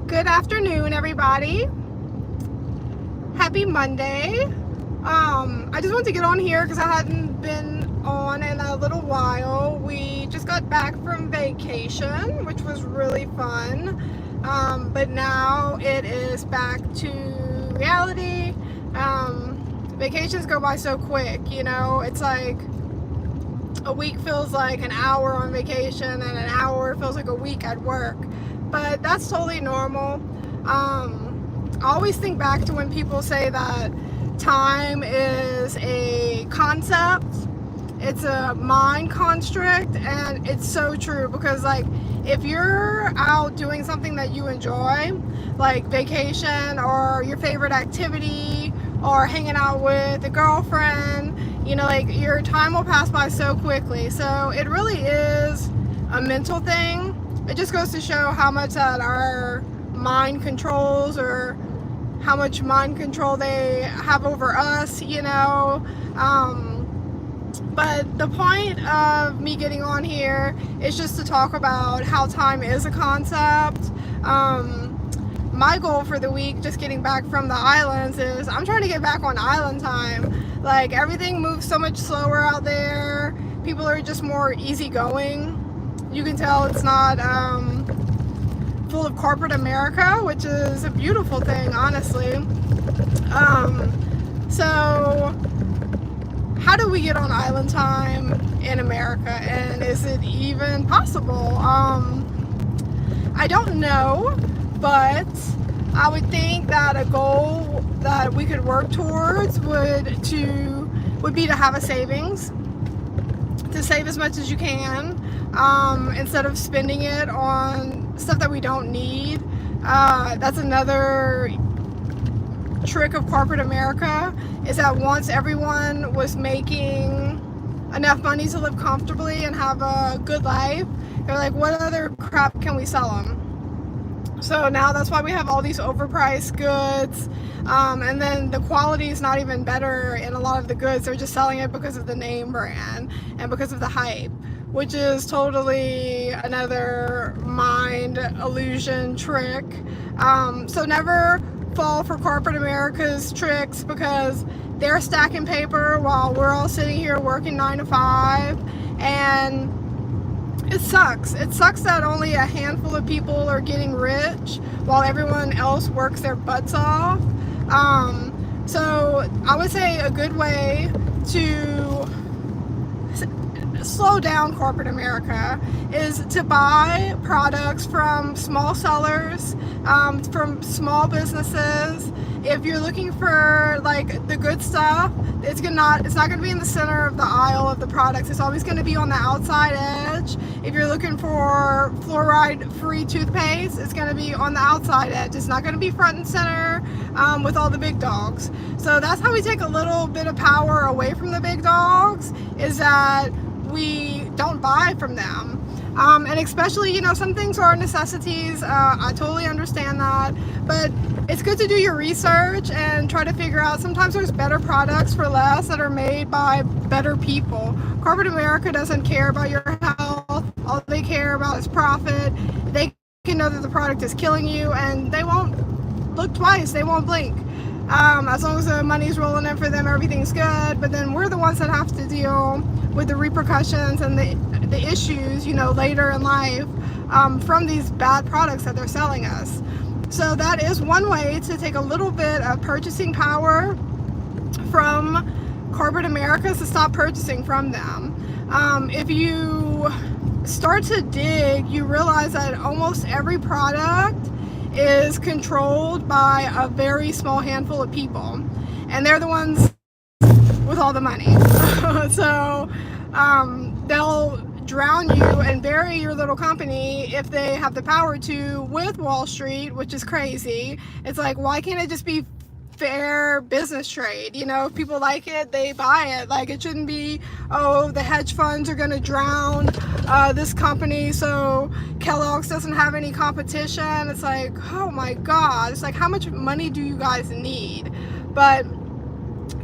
Good afternoon, everybody. Happy Monday. I just wanted to get on here because I hadn't been on in a little while. We just got back from vacation, which was really fun. But now it is back to reality. Vacations go by so quick, you know? It's like a week feels like an hour on vacation and an hour feels like a week at work. But that's totally normal. I always think back to when people say that time is a concept, it's a mind construct, and it's so true because like if you're out doing something that you enjoy, like vacation or your favorite activity or hanging out with a girlfriend, you know, like your time will pass by so quickly. So it really is a mental thing. It just goes to show how much that our mind controls, or how much mind control they have over us, you know. But the point of me getting on here is just to talk about how time is a concept. My goal for the week, just getting back from the islands, is I'm trying to get back on island time. Like everything moves so much slower out there. People are just more easygoing. You can tell it's not full of corporate America, which is a beautiful thing, honestly. So how do we get on island time in America, and is it even possible? I don't know, but I would think that a goal that we could work towards would be to have a savings, to save as much as you can, instead of spending it on stuff that we don't need. That's another trick of corporate America, is that once everyone was making enough money to live comfortably and have a good life, they're like, what other crap can we sell them? So now that's why we have all these overpriced goods, and then the quality is not even better in a lot of the goods. They're just selling it because of the name brand and because of the hype, which is totally another mind illusion trick. So never fall for corporate America's tricks, because they're stacking paper while we're all sitting here working 9 to 5, and it sucks. It sucks that only a handful of people are getting rich while everyone else works their butts off. So I would say a good way to slow down corporate America is to buy products from small sellers, from small businesses. If you're looking for like the good stuff, it's not going to be in the center of the aisle of the products. It's always going to be on the outside edge. If you're looking for fluoride-free toothpaste, it's going to be on the outside edge. It's not going to be front and center with all the big dogs. So that's how we take a little bit of power away from the big dogs, is that we don't buy from them. And especially, you know, some things are necessities. I totally understand that, but it's good to do your research and try to figure out, sometimes there's better products for less that are made by better people. Corporate America doesn't care about your health. All they care about is profit. They can know that the product is killing you, and they won't look twice. They won't blink. As long as the money's rolling in for them, everything's good. But then we're the ones that have to deal with the repercussions and the issues, you know, later in life, from these bad products that they're selling us. So that is one way to take a little bit of purchasing power from corporate America, to stop purchasing from them. If you start to dig, you realize that almost every product is controlled by a very small handful of people, and they're the ones with all the money. So they'll drown you and bury your little company if they have the power to, with Wall Street, which is crazy. It's like, why can't it just be fair business trade? You know, if people like it, they buy it. Like, it shouldn't be, oh, the hedge funds are going to drown this company so Kellogg's doesn't have any competition. It's like, oh my God. It's like, how much money do you guys need? But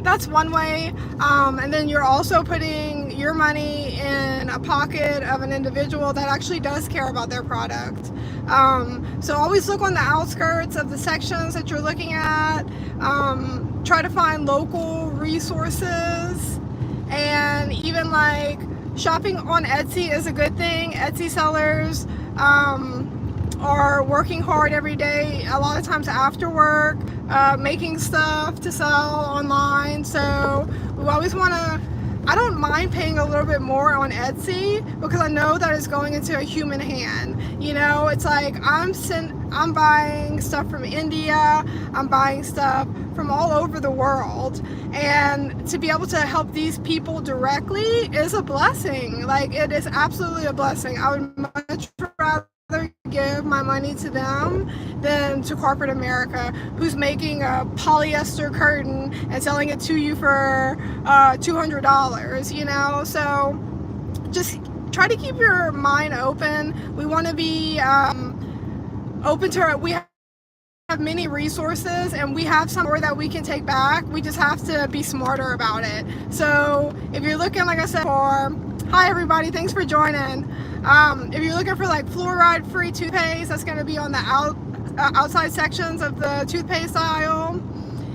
that's one way. And then you're also putting your money in a pocket of an individual that actually does care about their product. So always look on the outskirts of the sections that you're looking at. Try to find local resources, and even like shopping on Etsy is a good thing. Etsy sellers are working hard every day, a lot of times after work, making stuff to sell online. So we always want to, I don't mind paying a little bit more on Etsy because I know that it's going into a human hand. You know, it's like I'm buying stuff from India, I'm buying stuff from all over the world, and to be able to help these people directly is a blessing. Like, it is absolutely a blessing. I would much rather give my money to them than to corporate America, who's making a polyester curtain and selling it to you for $200, you know. So just try to keep your mind open. We want to be open to, we have many resources, and we have some more that we can take back. We just have to be smarter about it. So if you're looking, like I said, hi everybody, thanks for joining. If you're looking for like fluoride free toothpaste, that's going to be on the outside sections of the toothpaste aisle.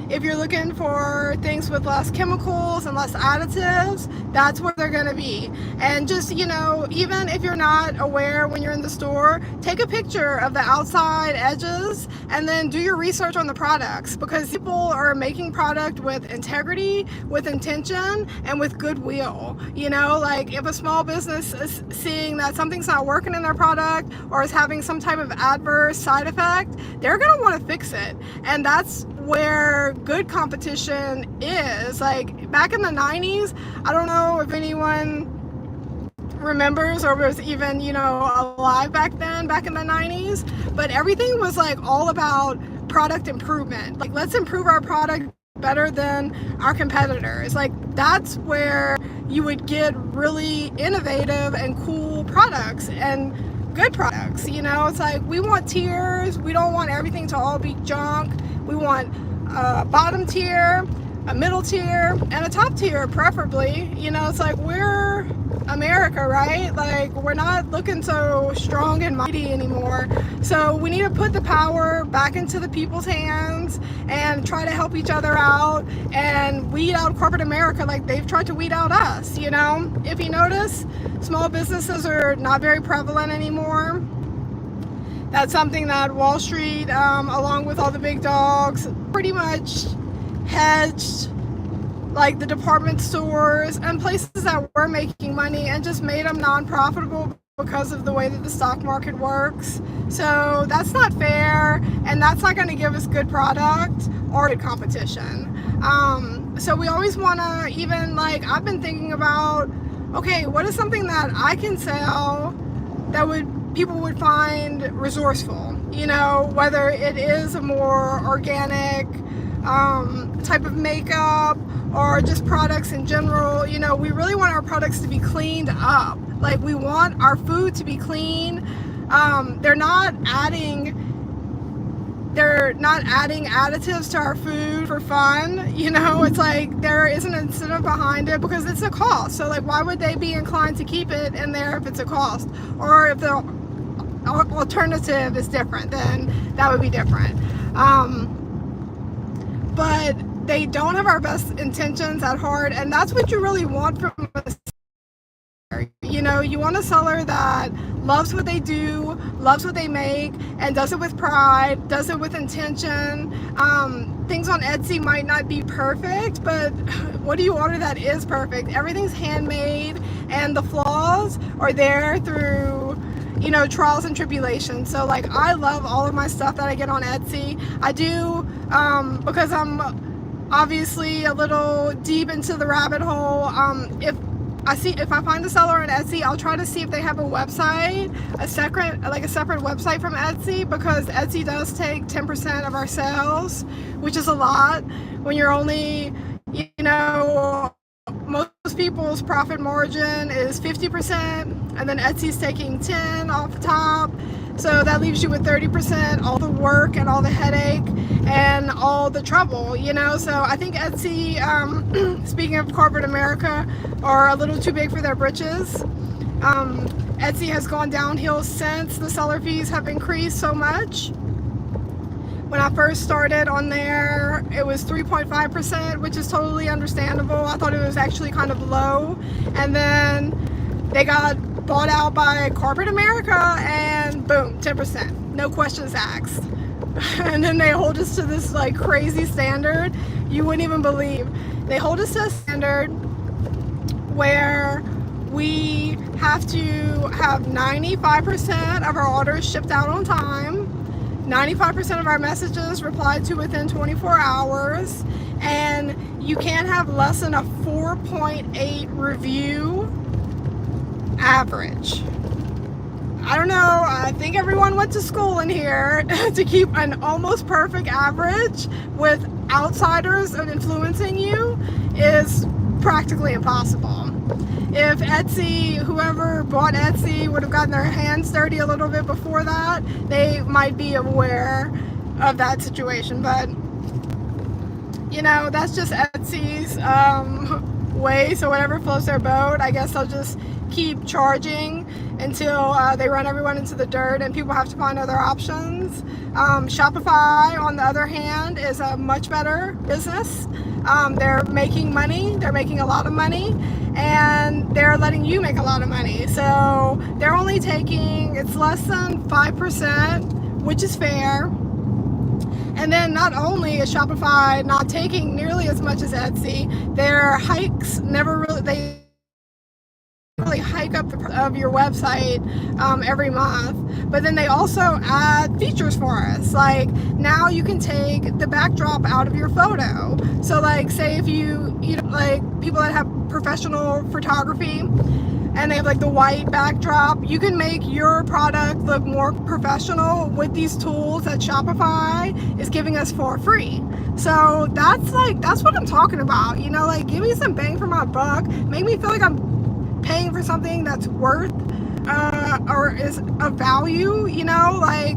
If you're looking for things with less chemicals and less additives, that's where they're going to be. And just, you know, even if you're not aware when you're in the store, take a picture of the outside edges and then do your research on the products, because people are making product with integrity, with intention, and with goodwill. You know, like if a small business is seeing that something's not working in their product or is having some type of adverse side effect, they're going to want to fix it. And that's where good competition is. Like back in the 90s, I don't know if anyone remembers or was even, you know, alive back then, back in the 90s, but everything was like all about product improvement. Like, let's improve our product better than our competitors. Like, that's where you would get really innovative and cool products and good products. You know, it's like we want tiers. We don't want everything to all be junk. We want a bottom tier, a middle tier, and a top tier, preferably. You know, it's like we're America, right? Like, we're not looking so strong and mighty anymore. So we need to put the power back into the people's hands and try to help each other out and weed out corporate America like they've tried to weed out us. You know, if you notice, small businesses are not very prevalent anymore. That's something that Wall Street, along with all the big dogs, pretty much hedged, like the department stores and places that were making money, and just made them non-profitable because of the way that the stock market works. So that's not fair, and that's not going to give us good product or good competition. So we always want to, even like I've been thinking about, okay, what is something that I can sell that people would find resourceful, you know, whether it is a more organic type of makeup or just products in general. You know, we really want our products to be cleaned up. Like, we want our food to be clean. They're not adding additives to our food for fun. You know, it's like there is an incentive behind it because it's a cost. So like, why would they be inclined to keep it in there if it's a cost? Or if the alternative is different, then that would be different. But they don't have our best intentions at heart, and that's what you really want from a seller. You know, you want a seller that loves what they do, loves what they make, and does it with pride, does it with intention. Things on Etsy might not be perfect, but what do you order that is perfect? Everything's handmade, and the flaws are there through, you know, trials and tribulations. So like, I love all of my stuff that I get on Etsy. I do, because I'm obviously a little deep into the rabbit hole. If I find a seller on Etsy, I'll try to see if they have a website, a separate website from Etsy, because Etsy does take 10% of our sales, which is a lot when you're only, you know, most people's profit margin is 50%, and then Etsy's taking 10 off the top. So that leaves you with 30%, all the work and all the headache and all the trouble, you know. So I think Etsy, speaking of corporate America, are a little too big for their britches. Etsy has gone downhill since the seller fees have increased so much. When I first started on there, it was 3.5%, which is totally understandable. I thought it was actually kind of low. And then they got bought out by corporate America and boom, 10%, no questions asked. And then they hold us to this like crazy standard you wouldn't even believe. They hold us to a standard where we have to have 95% of our orders shipped out on time, 95% of our messages replied to within 24 hours, and you can't have less than a 4.8 review average. I don't know, I think everyone went to school in here to keep an almost perfect average with outsiders influencing you is practically impossible. If Etsy, whoever bought Etsy would have gotten their hands dirty a little bit before that, they might be aware of that situation. But, you know, that's just Etsy's way, so whatever floats their boat, I guess they'll just keep charging until they run everyone into the dirt and people have to find other options. Shopify, on the other hand, is a much better business. They're making money, they're making a lot of money, and they're letting you make a lot of money. So they're only taking, it's less than 5%, which is fair. And then not only is Shopify not taking nearly as much as Etsy, their hikes never really, they really hike up of your website every month, but then they also add features for us. Like now you can take the backdrop out of your photo. So like say if you know, like people that have professional photography and they have like the white backdrop, you can make your product look more professional with these tools that Shopify is giving us for free. So that's what I'm talking about, you know, like give me some bang for my buck, make me feel like I'm paying for something that's worth or is of value, you know. Like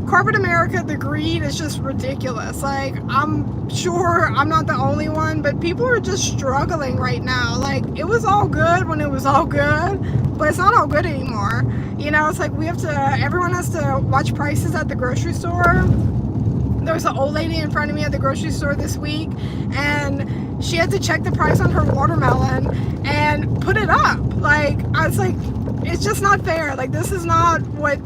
corporate America, the greed is just ridiculous. Like I'm sure I'm not the only one, but people are just struggling right now. Like it was all good when it was all good, but it's not all good anymore, you know. It's like everyone has to watch prices at the grocery store. There was an old lady in front of me at the grocery store this week, and she had to check the price on her watermelon and put it up. Like, I was like, it's just not fair. Like, this is not what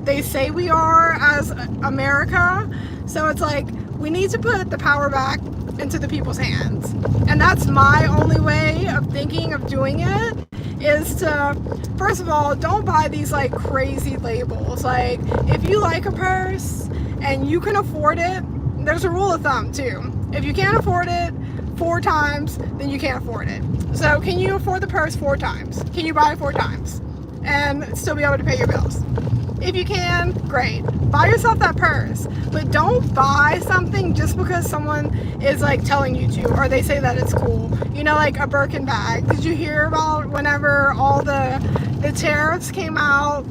they say we are as America. So it's like, we need to put the power back into the people's hands. And that's my only way of thinking of doing it, is to, first of all, don't buy these like crazy labels. Like, if you like a purse and you can afford it, there's a rule of thumb too. If you can't afford it 4 times, then you can't afford it. So can you afford the purse 4 times? Can you buy it 4 times and still be able to pay your bills? If you can, great. Buy yourself that purse, but don't buy something just because someone is like telling you to, or they say that it's cool. You know, like a Birkin bag. Did you hear about whenever all the tariffs came out?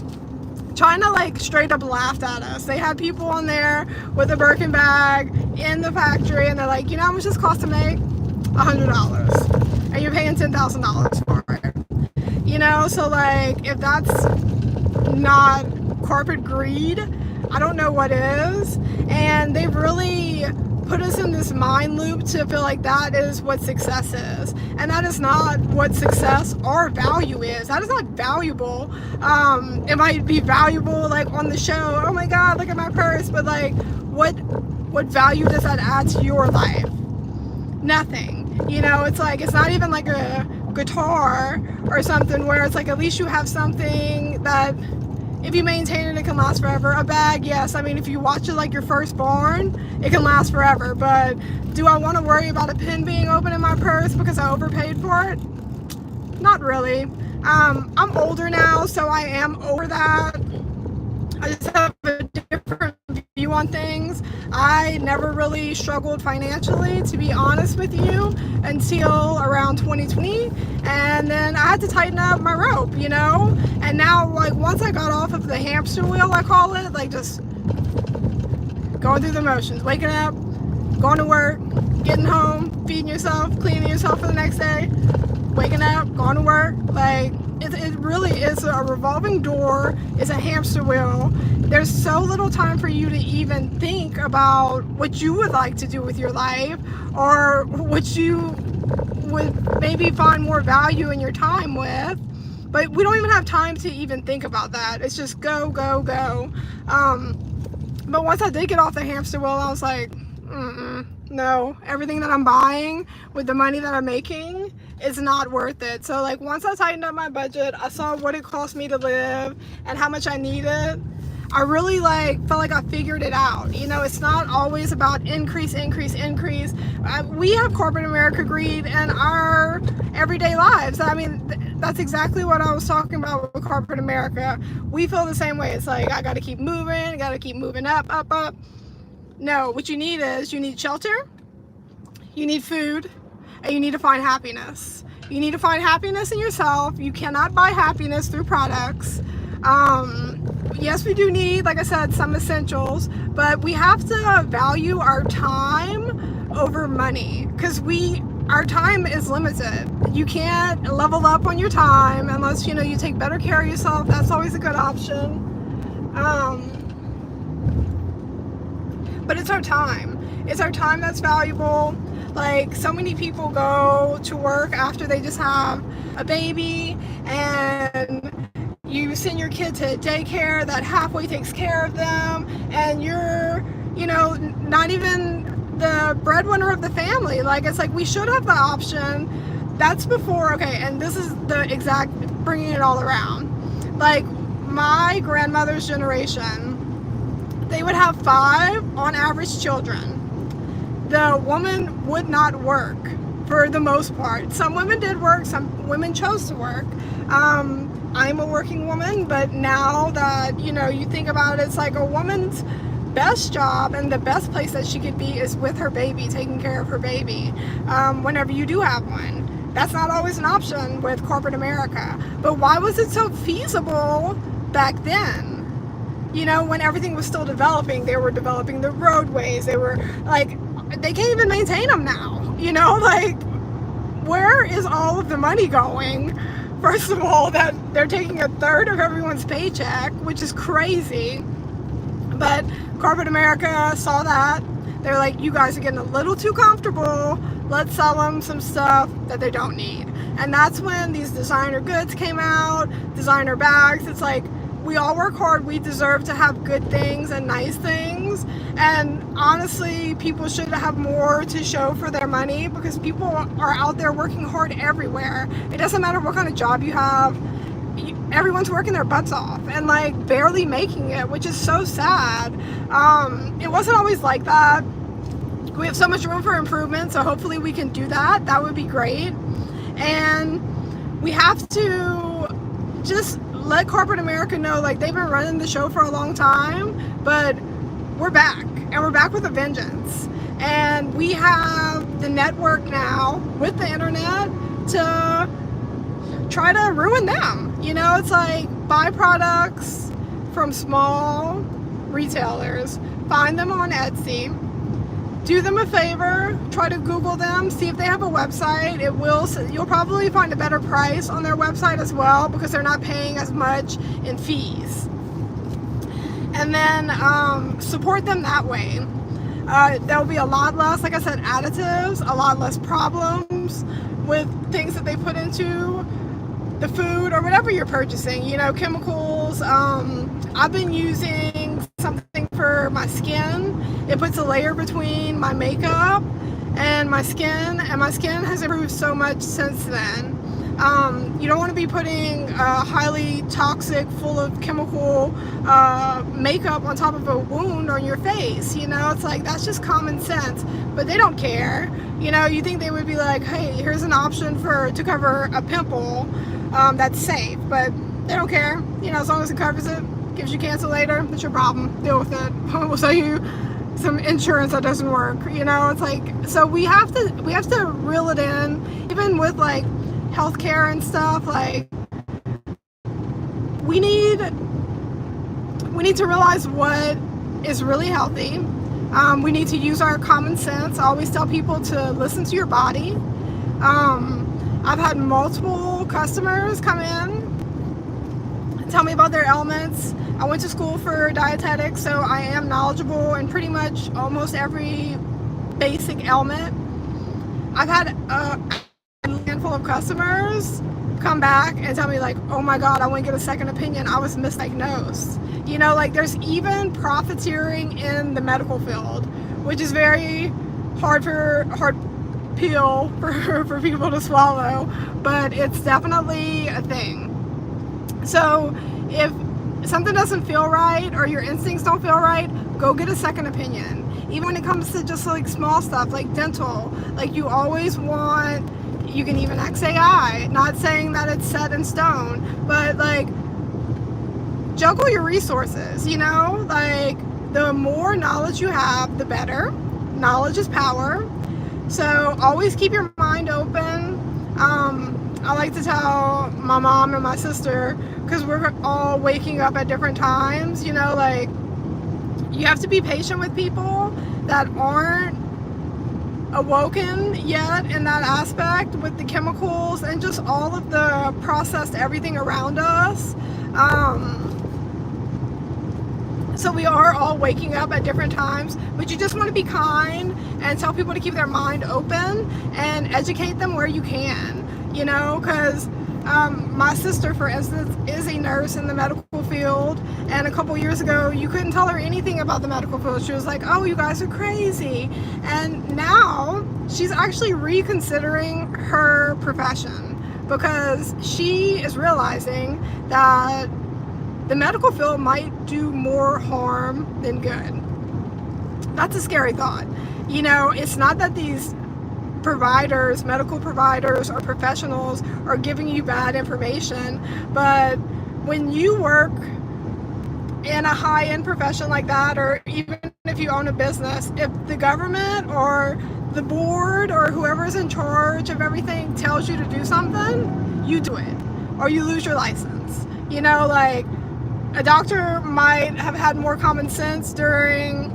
China like straight up laughed at us. They had people on there with a Birkin bag in the factory, and they're like, you know how much this costs to make? $100, and you're paying $10,000 for it. You know, so like if that's not corporate greed, I don't know what is. And they've really put us in this mind loop to feel like that is what success is, and that is not what success or value is. That is not valuable. It might be valuable like on the show, oh my god, look at my purse, but like what value does that add to your life? Nothing. You know, it's like, it's not even like a guitar or something where it's like at least you have something that if you maintain it, it can last forever. A bag, yes, I mean, if you watch it like your firstborn, it can last forever. But do I want to worry about a pin being open in my purse because I overpaid for it? Not really. I'm older now, so I am over that. I just have a different view on things. I never really struggled financially, to be honest with you, until around 2020, and then I had to tighten up my rope, you know, And now, like, once I got off of the hamster wheel, I call it, like, just going through the motions, waking up, going to work, getting home, feeding yourself, cleaning yourself for the next day, waking up, going to work. Like, it really is a revolving door. It's a hamster wheel. There's so little time for you to even think about what you would like to do with your life, or what you would maybe find more value in your time with. But we don't even have time to even think about that. It's just go, go, go. But once I did get off the hamster wheel, I was like, no, everything that I'm buying with the money that I'm making is not worth it. So like, once I tightened up my budget, I saw what it cost me to live and how much I needed. I really felt like I figured it out. You know, it's not always about increase. We have corporate America greed in our everyday lives. I mean, that's exactly what I was talking about with corporate America. We feel the same way. It's like, I got to keep moving, up. No, what you need is, you need shelter, you need food, and you need to find happiness. You need to find happiness in yourself. You cannot buy happiness through products. Yes, we do need, like I said, some essentials, but we have to value our time over money, because our time is limited. You can't level up on your time unless, you know, you take better care of yourself. That's always a good option. But it's our time. It's our time that's valuable. Like, so many people go to work after they just have a baby, and you send your kid to daycare that halfway takes care of them, and you're, you know, not even the breadwinner of the family. Like, it's like, we should have the option. That's before, okay, and this is the exact, bringing it all around. Like, my grandmother's generation, they would have 5 on average children. The woman would not work for the most part. Some women did work, some women chose to work. I'm a working woman, but now that, you know, you think about it, it's like a woman's best job and the best place that she could be is with her baby, taking care of her baby, whenever you do have one. That's not always an option with corporate America. But why was it so feasible back then? You know, when everything was still developing, they were developing the roadways, they were like, they can't even maintain them now. You know, like, where is all of the money going? First of all, that they're taking 1/3 of everyone's paycheck, which is crazy. But corporate America saw that. They're like, you guys are getting a little too comfortable. Let's sell them some stuff that they don't need. And that's when these designer goods came out, designer bags. It's like, we all work hard. We deserve to have good things and nice things. And honestly, people should have more to show for their money, because people are out there working hard everywhere. It doesn't matter what kind of job you have. Everyone's working their butts off and like barely making it, which is so sad. It wasn't always like that. We have so much room for improvement, so hopefully we can do that. That would be great. And we have to just let corporate America know, like, they've been running the show for a long time, but we're back, and we're back with a vengeance. And we have the network now with the internet to try to ruin them. You know, it's like, buy products from small retailers, find them on Etsy, do them a favor, try to Google them, see if they have a website. You'll probably find a better price on their website as well, because they're not paying as much in fees. And then support them that way. There'll be a lot less, like I said, additives, a lot less problems with things that they put into the food or whatever you're purchasing, you know, chemicals. I've been using something for my skin. It puts a layer between my makeup and my skin has improved so much since then. You don't want to be putting highly toxic, full of chemical makeup on top of a wound on your face. You know, it's like, that's just common sense, but they don't care. You know, you think they would be like, hey, here's an option to cover a pimple that's safe, but they don't care. You know, as long as it covers it, gives you cancer later, that's your problem. Deal with it. We'll sell you some insurance that doesn't work. You know, it's like, so we have to reel it in, even with like healthcare and stuff. Like, we need to realize what is really healthy. We need to use our common sense. I always tell people to listen to your body. I've had multiple customers come in and tell me about their ailments. I went to school for dietetics, so I am knowledgeable in pretty much almost every basic ailment. I've had a handful of customers come back and tell me like, oh my God, I went to get a second opinion. I was misdiagnosed. You know, like there's even profiteering in the medical field, which is very hard pill for people to swallow, but it's definitely a thing. So if something doesn't feel right or your instincts don't feel right, go get a second opinion. Even when it comes to just like small stuff like dental, like you always want, you can even XAI, not saying that it's set in stone, but like juggle your resources, you know, like the more knowledge you have, the better. Knowledge is power. So always keep your mind open. I like to tell my mom and my sister, because we're all waking up at different times, you know, like you have to be patient with people that aren't awoken yet in that aspect with the chemicals and just all of the processed everything around us. So we are all waking up at different times, but you just want to be kind and tell people to keep their mind open and educate them where you can, you know, because my sister, for instance, is a nurse in the medical field, and a couple years ago you couldn't tell her anything about the medical field. She was like, oh, you guys are crazy. And now she's actually reconsidering her profession because she is realizing that the medical field might do more harm than good. That's a scary thought. You know, it's not that these providers, medical providers or professionals are giving you bad information, but when you work in a high-end profession like that, or even if you own a business, if the government or the board or whoever's in charge of everything tells you to do something, you do it, or you lose your license. You know, like a doctor might have had more common sense during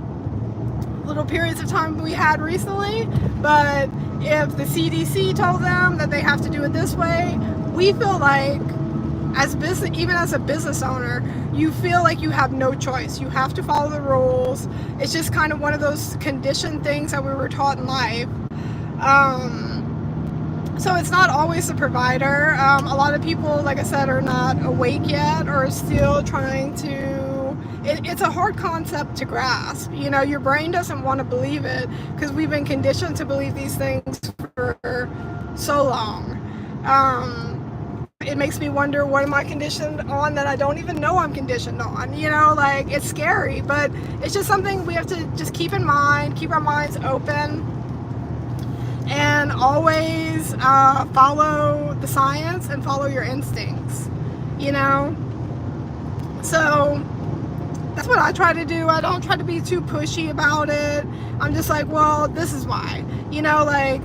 little periods of time we had recently, but if the CDC told them that they have to do it this way, we feel like as business, even as a business owner, you feel like you have no choice. You have to follow the rules. It's just kind of one of those conditioned things that we were taught in life. So it's not always the provider. A lot of people, like I said, are not awake yet or still trying to, it's a hard concept to grasp. You know, your brain doesn't want to believe it because we've been conditioned to believe these things for so long. It makes me wonder, what am I conditioned on that I don't even know I'm conditioned on? You know, like it's scary, but it's just something we have to just keep in mind, keep our minds open, and always follow the science and follow your instincts, you know? So that's what I try to do. I don't try to be too pushy about it. I'm just like, well, this is why. You know, like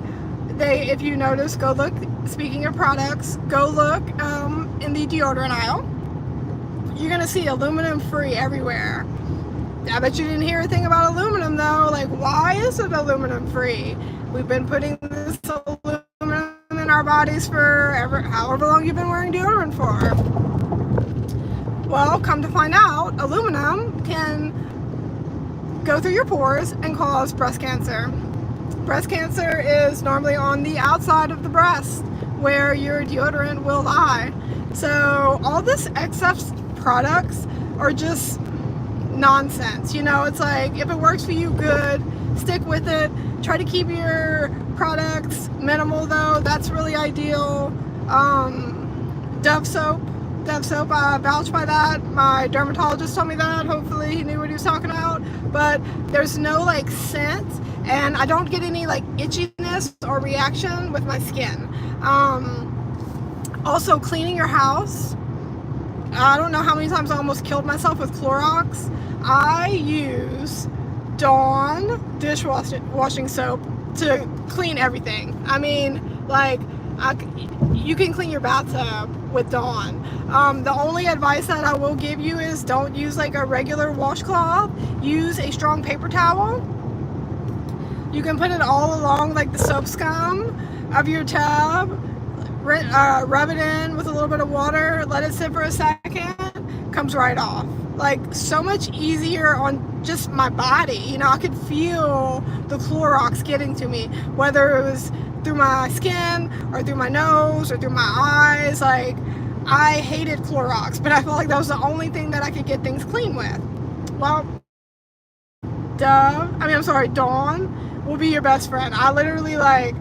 if you notice, go look, speaking of products, go look in the deodorant aisle. You're going to see aluminum free everywhere. I bet you didn't hear a thing about aluminum though. Like, why is it aluminum free? We've been putting this aluminum in our bodies for however long you've been wearing deodorant for. Well, come to find out, aluminum can go through your pores and cause breast cancer. Breast cancer is normally on the outside of the breast where your deodorant will lie. So all this excess products are just nonsense. You know, it's like, if it works for you, good, stick with it. Try to keep your products minimal though. That's really ideal. Dove soap, I vouch by that. My dermatologist told me that. Hopefully he knew what he was talking about. But there's no like scent, and I don't get any like itchiness or reaction with my skin. Also, cleaning your house. I don't know how many times I almost killed myself with Clorox. I use Dawn dishwashing soap to clean everything. I mean, like, you can clean your bathtub with Dawn. The only advice that I will give you is don't use like a regular washcloth. Use a strong paper towel. You can put it all along like the soap scum of your tub. Rub it in with a little bit of water. Let it sit for a second. Comes right off. Like so much easier on just my body. You know, I could feel the Clorox getting to me, whether it was through my skin or through my nose or through my eyes. Like, I hated Clorox, but I felt like that was the only thing that I could get things clean with. Well, Dawn will be your best friend. I literally, like,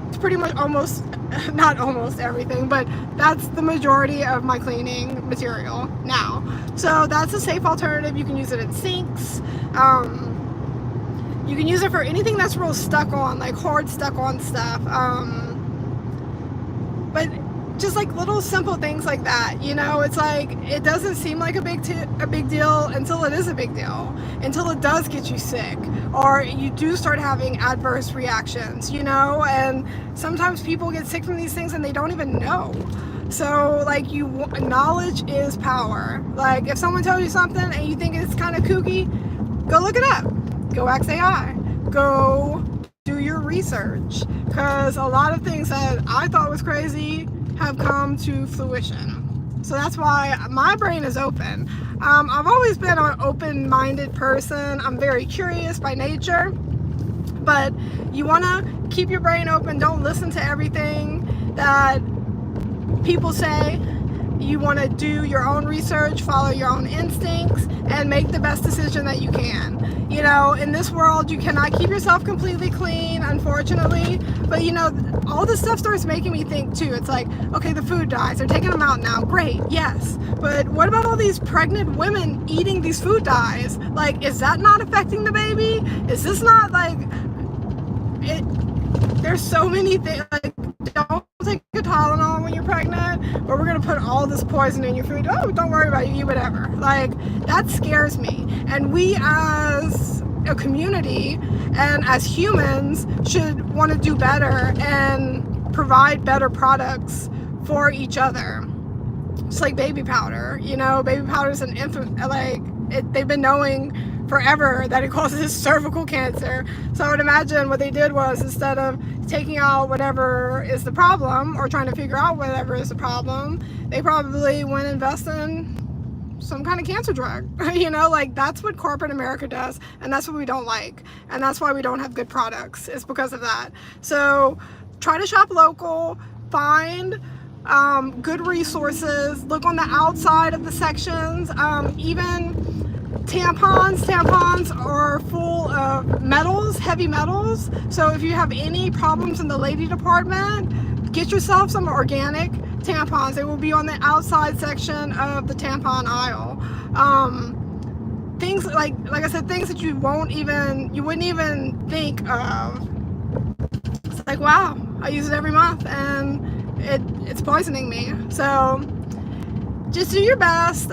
it's pretty much almost, not almost everything, but that's the majority of my cleaning material now. So that's a safe alternative. You can use it in sinks. You can use it for anything that's real stuck on, like hard stuck on stuff. But just like little simple things like that, you know, it's like, it doesn't seem like a big deal until it is a big deal, until it does get you sick, or you do start having adverse reactions, you know, and sometimes people get sick from these things and they don't even know. So like, knowledge is power. Like, if someone tells you something and you think it's kind of kooky, go look it up. Go ask AI. Go do your research, because a lot of things that I thought was crazy have come to fruition. So that's why my brain is open. I've always been an open-minded person. I'm very curious by nature, but you want to keep your brain open. Don't listen to everything that people say. You want to do your own research, follow your own instincts, and make the best decision that you can. You know, in this world, you cannot keep yourself completely clean, unfortunately. But, you know, all this stuff starts making me think, too. It's like, okay, the food dyes. They're taking them out now. Great, yes. But what about all these pregnant women eating these food dyes? Like, is that not affecting the baby? Is this not, like... There's so many things. Like, don't take a Tylenol when you're pregnant, or we're going to put all this poison in your food. Oh, don't worry about it, you eat whatever. Like, that scares me. And we as a community and as humans should want to do better and provide better products for each other. Just like baby powder. You know, baby powder is an infant, like, they've been knowing forever that it causes cervical cancer. So I would imagine what they did was, instead of taking out whatever is the problem or trying to figure out whatever is the problem, they probably went invest in some kind of cancer drug. You know, like, that's what corporate America does, and that's what we don't like, and that's why we don't have good products. It's because of that. So try to shop local, find good resources, look on the outside of the sections. Even tampons are full of metals, heavy metals. So if you have any problems in the lady department, get yourself some organic tampons. They will be on the outside section of the tampon aisle. Things like I said, things that you wouldn't even think of. It's like, wow, I use it every month and it's poisoning me. So just do your best.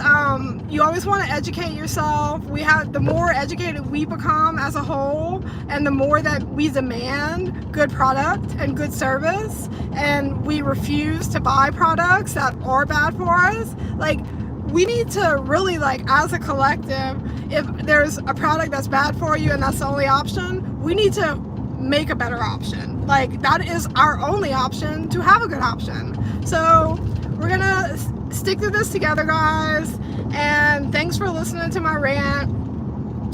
You always want to educate yourself. The more educated we become as a whole, and the more that we demand good product and good service, and we refuse to buy products that are bad for us, like, we need to really, like, as a collective, if there's a product that's bad for you and that's the only option, we need to make a better option. Like, that is our only option to have a good option. So we're gonna stick to this together, guys, and thanks for listening to my rant.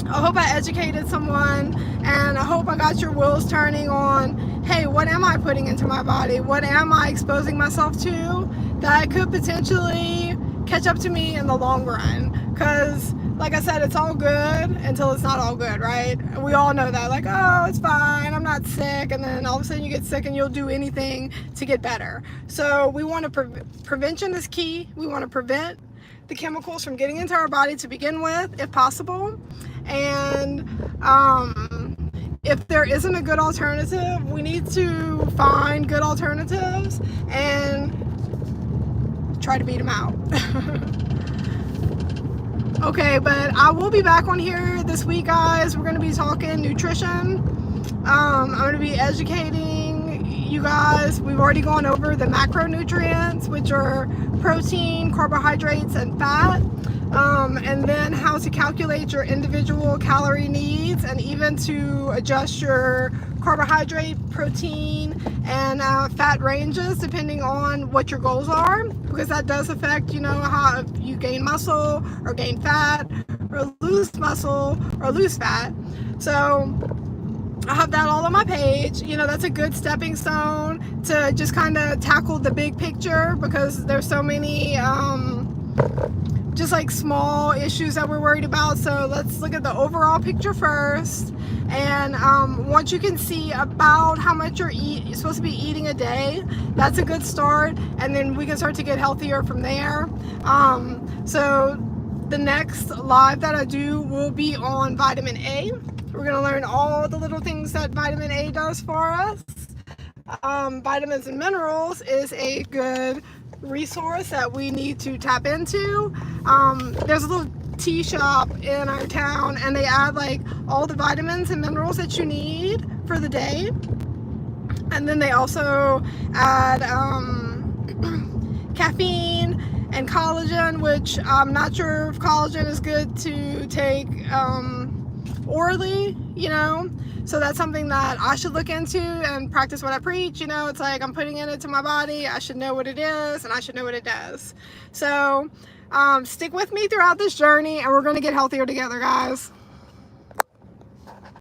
I hope I educated someone, and I hope I got your wheels turning on, hey, what am I putting into my body? What am I exposing myself to that could potentially catch up to me in the long run? Because, like I said, it's all good until it's not all good, right? We all know that, like, oh, it's fine, I'm not sick, and then all of a sudden you get sick and you'll do anything to get better. So we want to, prevention is key. We want to prevent the chemicals from getting into our body to begin with, if possible. And if there isn't a good alternative, we need to find good alternatives and try to beat them out. Okay, but I will be back on here this week, guys. We're going to be talking nutrition. I'm going to be educating you guys, we've already gone over the macronutrients, which are protein, carbohydrates, and fat. And then how to calculate your individual calorie needs, and even to adjust your carbohydrate, protein, and fat ranges depending on what your goals are, because that does affect, you know, how if you gain muscle or gain fat or lose muscle or lose fat. So I have that all on my page. You know, that's a good stepping stone to just kind of tackle the big picture, because there's so many just like small issues that we're worried about. So let's look at the overall picture first. And once you can see about how much you're supposed to be eating a day, that's a good start. And then we can start to get healthier from there. So the next live that I do will be on vitamin A. We're going to learn all the little things that vitamin A does for us. Vitamins and minerals is a good resource that we need to tap into. There's a little tea shop in our town, and they add like all the vitamins and minerals that you need for the day. And then they also add caffeine and collagen, which I'm not sure if collagen is good to take orally, you know. So that's something that I should look into and practice what I preach. You know, it's like I'm putting it into my body. I should know what it is, and I should know what it does. So stick with me throughout this journey, and we're going to get healthier together, guys.